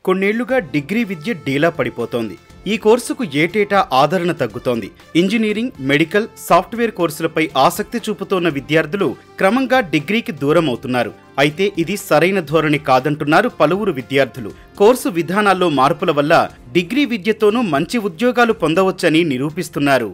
కొన్నేళ్లుగా డిగ్రీ విద్య డీలా పడిపోతోంది. ఈ కోర్సుకు ఏటేటా ఆదరణ తగ్గుతోంది. ఇంజనీరింగ్, మెడికల్, సాఫ్ట్వేర్ కోర్సులపై ఆసక్తి చూపుతోన్న విద్యార్థులు క్రమంగా డిగ్రీకి దూరం అవుతున్నారు. అయితే ఇది సరైన ధోరణి కాదంటున్నారు పలువురు విద్యార్థులు. కోర్సు విధానాల్లో మార్పుల వల్ల డిగ్రీ విద్యతోనూ మంచి ఉద్యోగాలు పొందవచ్చని నిరూపిస్తున్నారు.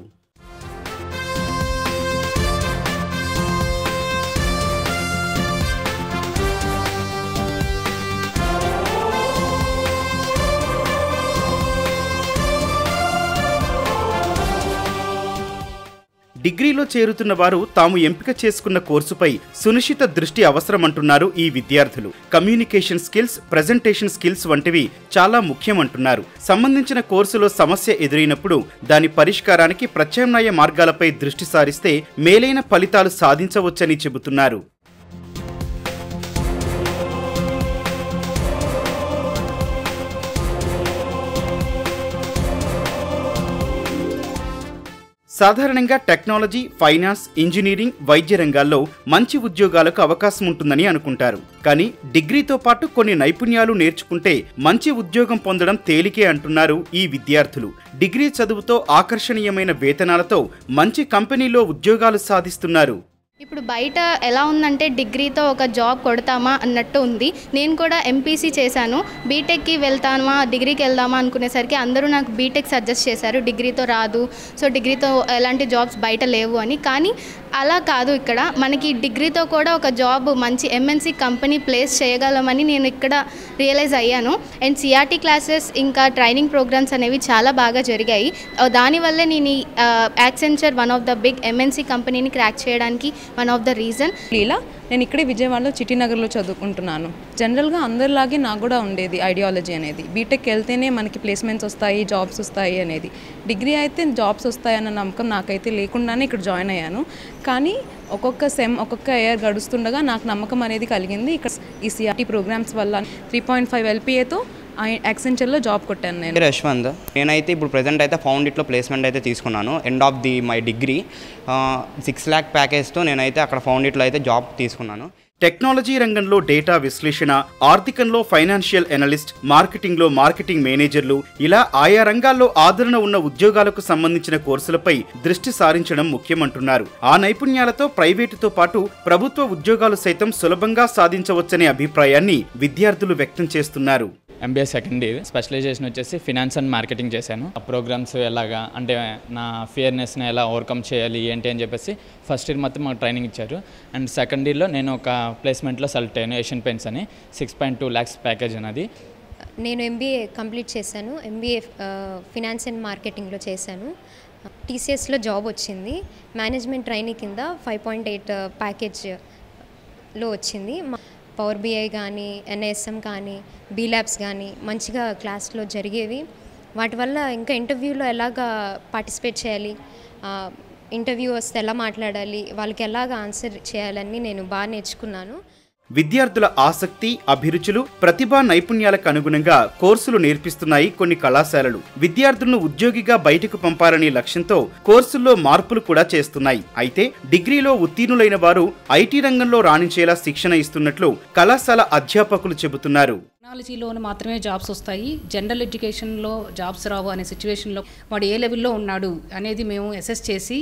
డిగ్రీలో చేరుతున్న వారు తాము ఎంపిక చేసుకున్న కోర్సుపై సునిశ్చిత దృష్టి అవసరమంటున్నారు ఈ విద్యార్థులు. కమ్యూనికేషన్ స్కిల్స్, ప్రెజెంటేషన్ స్కిల్స్ వంటివి చాలా ముఖ్యమంటున్నారు. సంబంధించిన కోర్సులో సమస్య ఎదురైనప్పుడు దాని పరిష్కారానికి ప్రత్యామ్నాయ మార్గాలపై దృష్టి సారిస్తే మేలైన ఫలితాలు సాధించవచ్చని చెబుతున్నారు. సాధారణంగా టెక్నాలజీ, ఫైనాన్స్, ఇంజనీరింగ్, వైద్య రంగాల్లో మంచి ఉద్యోగాలకు అవకాశం ఉంటుందని అనుకుంటారు. కానీ డిగ్రీతో పాటు కొన్ని నైపుణ్యాలు నేర్చుకుంటే మంచి ఉద్యోగం పొందడం తేలికే అంటున్నారు ఈ విద్యార్థులు. డిగ్రీ చదువుతో ఆకర్షణీయమైన వేతనాలతో మంచి కంపెనీలో ఉద్యోగాలు సాధిస్తున్నారు. ఇప్పుడు బయట ఎలా ఉందంటే డిగ్రీతో ఒక జాబ్ కొడతామా అన్నట్టు ఉంది. నేను కూడా ఎంపీసీ చేశాను. బీటెక్కి వెళ్తామా, డిగ్రీకి వెళ్దామా అనుకునేసరికి అందరూ నాకు బీటెక్ సజెస్ట్ చేశారు. డిగ్రీతో రాదు, సో డిగ్రీతో ఎలాంటి జాబ్స్ బయట లేవు అని. కానీ అలా కాదు, ఇక్కడ మనకి డిగ్రీతో కూడా ఒక జాబ్ మంచి ఎంఎన్సీ కంపెనీ ప్లేస్ చేయగలమని నేను ఇక్కడ రియలైజ్ అయ్యాను. అండ్ సిఆర్టీ క్లాసెస్ ఇంకా ట్రైనింగ్ ప్రోగ్రామ్స్ అనేవి చాలా బాగా జరిగాయి. దానివల్లే నేను Accenture one of the big MNC కంపెనీని క్రాక్ చేయడానికి one of the reason. Leela, నేను ఇక్కడే విజయవాడలో చిట్టినగర్లో చదువుకుంటున్నాను. జనరల్గా అందరిలాగే నాకు కూడా ఉండేది ఐడియాలజీ అనేది, బీటెక్ వెళ్తేనే మనకి ప్లేస్మెంట్స్ వస్తాయి, జాబ్స్ వస్తాయి అనేది. డిగ్రీ అయితే జాబ్స్ వస్తాయన్న నమ్మకం నాకైతే లేకుండానే ఇక్కడ జాయిన్ అయ్యాను. కానీ ఒక్కొక్క సెమ్, ఒక్కొక్క ఇయర్ గడుస్తుండగా నాకు నమ్మకం అనేది కలిగింది. ఇక్కడ ఈ సిఆర్టీ ప్రోగ్రామ్స్ వల్ల 3.5 LPAతో యాక్సెంచర్లో జాబ్ కొట్టాను నేను. యశ్వంత్, నేనైతే ఇప్పుడు ప్రెజెంట్ అయితే ఫౌండిట్లో ప్లేస్మెంట్ అయితే తీసుకున్నాను. End of my degree 6 lakh ప్యాకేజ్తో నేనైతే అక్కడ ఫౌండిట్లో అయితే జాబ్ తీసుకున్నాను. టెక్నాలజీ రంగంలో డేటా విశ్లేషణ, ఆర్థికంలో ఫైనాన్షియల్ అనలిస్ట్, మార్కెటింగ్లో మార్కెటింగ్ మేనేజర్లు, ఇలా ఆయా రంగాల్లో ఆదరణ ఉన్న ఉద్యోగాలకు సంబంధించిన కోర్సులపై దృష్టి సారించడం ముఖ్యమంటున్నారు. ఆ నైపుణ్యాలతో ప్రైవేటుతో పాటు ప్రభుత్వ ఉద్యోగాలు సైతం సులభంగా సాధించవచ్చనే అభిప్రాయాన్ని విద్యార్థులు వ్యక్తం చేస్తున్నారు. MBA సెకండ్ ఇయర్, స్పెషలైజేషన్ వచ్చేసి ఫినాన్స్ అండ్ మార్కెటింగ్ చేశాను. ఆ ప్రోగ్రామ్స్ ఎలాగా అంటే నా ఫియర్నెస్ని ఎలా ఓవర్కమ్ చేయాలి ఏంటి అని చెప్పేసి ఫస్ట్ ఇయర్ మొత్తం మాకు ట్రైనింగ్ ఇచ్చారు. అండ్ సెకండ్ ఇయర్లో నేను ఒక ప్లేస్మెంట్లో సెలెక్ట్ అయ్యాను, ఏషియన్ పెయింట్స్ అని. 6.2 lakhs ప్యాకేజ్ అనేది. నేను MBA కంప్లీట్ చేశాను. MBA ఫినాన్స్ అండ్ మార్కెటింగ్లో చేశాను. TCSలో జాబ్ వచ్చింది. మేనేజ్మెంట్ ట్రైనింగ్ కింద 5.8 ప్యాకేజ్లో వచ్చింది. పవర్ BI కానీ, NISM కానీ, B-Labs కానీ మంచిగా క్లాస్లో జరిగేవి. వాటి వల్ల ఇంకా ఇంటర్వ్యూలో ఎలాగా పార్టిసిపేట్ చేయాలి, ఇంటర్వ్యూ వస్తే ఎలా మాట్లాడాలి, వాళ్ళకి ఎలాగ ఆన్సర్ చేయాలని నేను బాగా నేర్చుకున్నాను. విద్యార్థుల ఆసక్తి, అభిరుచులు, ప్రతిభా నైపుణ్యాలకు అనుగుణంగా కోర్సులు నేర్పిస్తున్నాయి కొన్ని కళాశాలలు. విద్యార్థులను ఉద్యోగిగా బయటకు పంపాలనే లక్ష్యంతో కోర్సుల్లో మార్పులు కూడా చేస్తున్నాయి. అయితే డిగ్రీలో ఉత్తీర్ణులైన వారు IT రంగంలో రాణించేలా శిక్షణ ఇస్తున్నట్లు కళాశాల అధ్యాపకులు చెబుతున్నారు. టెక్నాలజీలోనే మాత్రమే జాబ్స్ వస్తాయి, జనరల్ ఎడ్యుకేషన్లో జాబ్స్ రావు అనే సిచ్యువేషన్లో వాడు ఏ లెవెల్లో ఉన్నాడు అనేది మేము అసెస్ చేసి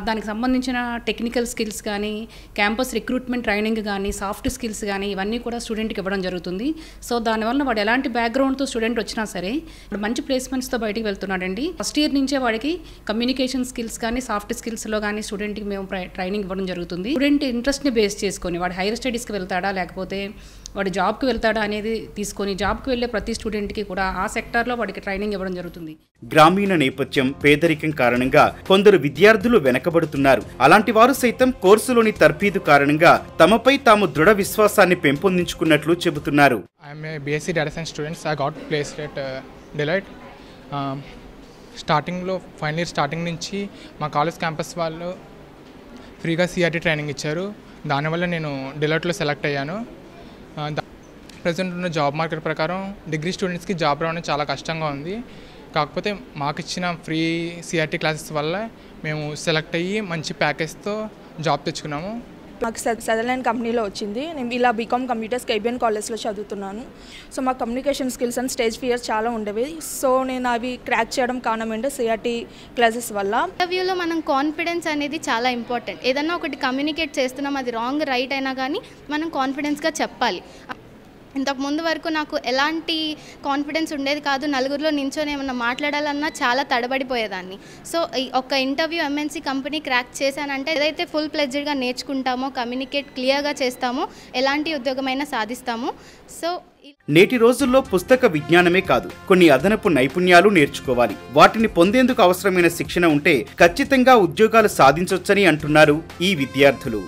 దానికి సంబంధించిన టెక్నికల్ స్కిల్స్ కానీ, క్యాంపస్ రిక్రూట్మెంట్ ట్రైనింగ్ కానీ, సాఫ్ట్ స్కిల్స్ కానీ ఇవన్నీ కూడా స్టూడెంట్కి ఇవ్వడం జరుగుతుంది. సో దానివల్ల వాడు ఎలాంటి బ్యాక్గ్రౌండ్తో స్టూడెంట్ వచ్చినా సరే వాడు మంచి ప్లేస్మెంట్స్తో బయటికి వెళ్తున్నాడండి. ఫస్ట్ ఇయర్ నుంచే వాడికి కమ్యూనికేషన్ స్కిల్స్ కానీ, సాఫ్ట్ స్కిల్స్లో కానీ స్టూడెంట్కి మేము ట్రైనింగ్ ఇవ్వడం జరుగుతుంది. స్టూడెంట్ ఇంట్రెస్ట్ని బేస్ చేసుకొని వాడు హైయర్ స్టడీస్కి వెళ్తాడా లేకపోతే వాడు జాబ్కి వెళ్తాడా అనేది తీసుకొని జాబ్కి వెళ్ళే ప్రతి స్టూడెంట్కి కూడా ఆ సెక్టార్లో వాడికి ట్రైనింగ్ ఇవ్వడం జరుగుతుంది. గ్రామీణ నేపథ్యం, పేదరికం కారణంగా కొందరు విద్యార్థులు వెనకబడుతున్నారు. అలాంటి వారు సైతం కోర్సులోని తర్ఫీదు కారణంగా తమపై తాము దృఢ విశ్వాసాన్ని పెంపొందించుకున్నట్లు చెబుతున్నారు. BSc Data Science students. I got placed at Deloitte. స్టార్టింగ్లో ఫైనల్ ఇయర్ స్టార్టింగ్ నుంచి మా కాలేజ్ క్యాంపస్ వాళ్ళు ఫ్రీగా CRT ట్రైనింగ్ ఇచ్చారు. దానివల్ల నేను డెలాయిట్లో సెలెక్ట్ అయ్యాను. ప్రజెంట్ ఉన్న జాబ్ మార్కెట్ ప్రకారం డిగ్రీ స్టూడెంట్స్కి జాబ్ రావడం చాలా కష్టంగా ఉంది. కాకపోతే మాకు ఇచ్చిన ఫ్రీ CRT క్లాసెస్ వల్ల మేము సెలెక్ట్ అయ్యి మంచి ప్యాకేజ్తో జాబ్ తెచ్చుకున్నాము. నాకు సదర్లాండ్ కంపెనీలో వచ్చింది. నేను ఇలా బీకామ్ కంప్యూటర్స్ కేబిఎన్ కాలేజ్లో చదువుతున్నాను. సో మా communication skills and stage fears చాలా ఉండేవి. సో నేను అవి క్రాక్ చేయడం కారణం ఏంటంటే సిఆర్టీ క్లాసెస్ వల్ల. ఇంటర్వ్యూలో మనం కాన్ఫిడెన్స్ అనేది చాలా ఇంపార్టెంట్. ఏదన్నా ఒకటి కమ్యూనికేట్ చేస్తున్నాం, అది రాంగ్ రైట్ అయినా కానీ మనం కాన్ఫిడెన్స్గా చెప్పాలి. ఇంతకు ముందు వరకు నాకు ఎలాంటి కాన్ఫిడెన్స్ ఉండేది కాదు. నలుగురిలో నించొని ఏమన్నా మాట్లాడాలన్నా చాలా తడబడిపోయేదాన్ని. సో ఒక ఇంటర్వ్యూ ఎంఎన్సీ కంపెనీ క్రాక్ చేశానంటే ఏదైతే ఫుల్ ప్లెడ్జ్డ్గా నేర్చుకుంటామో, కమ్యూనికేట్ క్లియర్గా చేస్తామో ఎలాంటి ఉద్యోగమైనా సాధిస్తాము. సో నేటి రోజుల్లో పుస్తక విజ్ఞానమే కాదు, కొన్ని అదనపు నైపుణ్యాలు నేర్చుకోవాలి. వాటిని పొందేందుకు అవసరమైన శిక్షణ ఉంటే ఖచ్చితంగా ఉద్యోగాలు సాధించొచ్చని అంటున్నారు ఈ విద్యార్థులు.